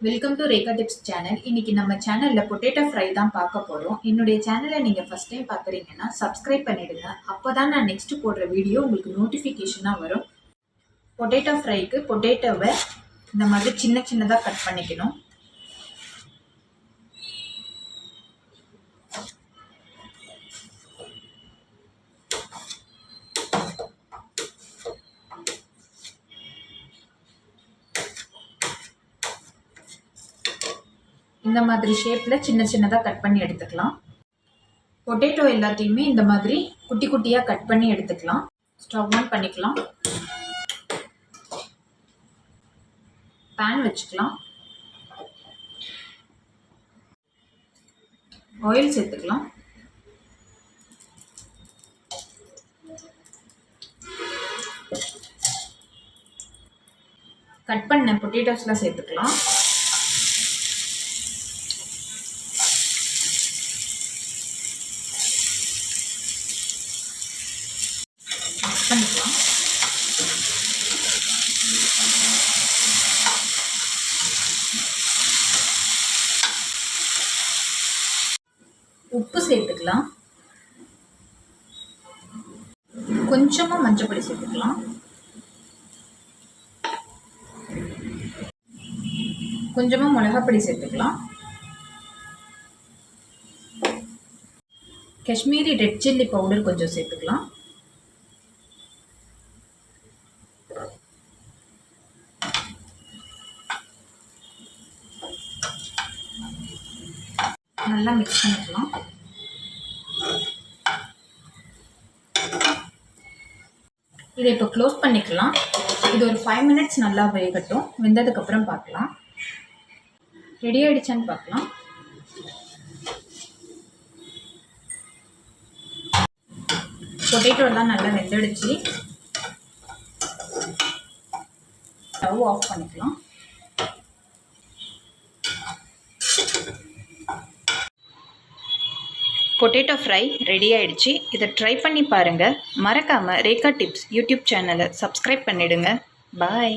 Welcome to Rekha tips channel. இன்னைக்கு நம்ம சேனல்ல பொட்டேட்டோ ஃப்ரை தான் பார்க்க போறோம். என்னுடைய சேனலை நீங்க ஃபர்ஸ்ட் டைம் பார்க்குறீங்கன்னா சப்ஸ்கிரைப் பண்ணிடுங்க. அப்பதான் நான் நெக்ஸ்ட் போடுற வீடியோ உங்களுக்கு நோட்டிஃபிகேஷனாக வரும். பொட்டேட்டோ ஃப்ரைக்கு பொட்டேட்டோவை இந்த மாதிரி சின்ன சின்னதாக கட் பண்ணிக்கணும். இந்த மாதிரி ஷேப்பில் சின்ன சின்னதாக கட் பண்ணி எடுத்துக்கலாம். பொட்டேட்டோ எல்லாத்தையுமே இந்த மாதிரி குட்டி குட்டியாக கட் பண்ணி எடுத்துக்கலாம். ஸ்டவ் ஆன் பண்ணிக்கலாம். பேன் வச்சுக்கலாம். ஆயில் சேர்த்துக்கலாம். கட் பண்ண பொட்டேட்டோஸ்லாம் சேர்த்துக்கலாம். பண்ணிக்கலாம். உப்பு சேர்த்துக்கலாம். கொஞ்சமா மஞ்சள் பொடி சேர்த்துக்கலாம். கொஞ்சமா மிளகாய் பொடி சேர்த்துக்கலாம். காஷ்மீரி ரெட் சில்லி பவுடர் கொஞ்சம் சேர்த்துக்கலாம். நல்லா மிக்ஸ் பண்ணிக்கலாம். இதை இப்போ க்ளோஸ் பண்ணிக்கலாம். இது ஒரு 5 மினிட்ஸ் நல்லா வேகட்டும். வெந்ததுக்கப்புறம் பார்க்கலாம். ரெடி ஆகிடுச்சான்னு பார்க்கலாம். பொட்டேட்டோலாம் நல்லா வெந்துடுச்சு. ஸ்டவ் ஆஃப் பண்ணிக்கலாம். பொட்டேட்டோ ஃப்ரை ரெடி ஆகிடுச்சு. இதை ட்ரை பண்ணி பாருங்கள். மறக்காமல் ரேகா டிப்ஸ் யூடியூப் சேனலை சப்ஸ்கிரைப் பண்ணிவிடுங்க. பாய்.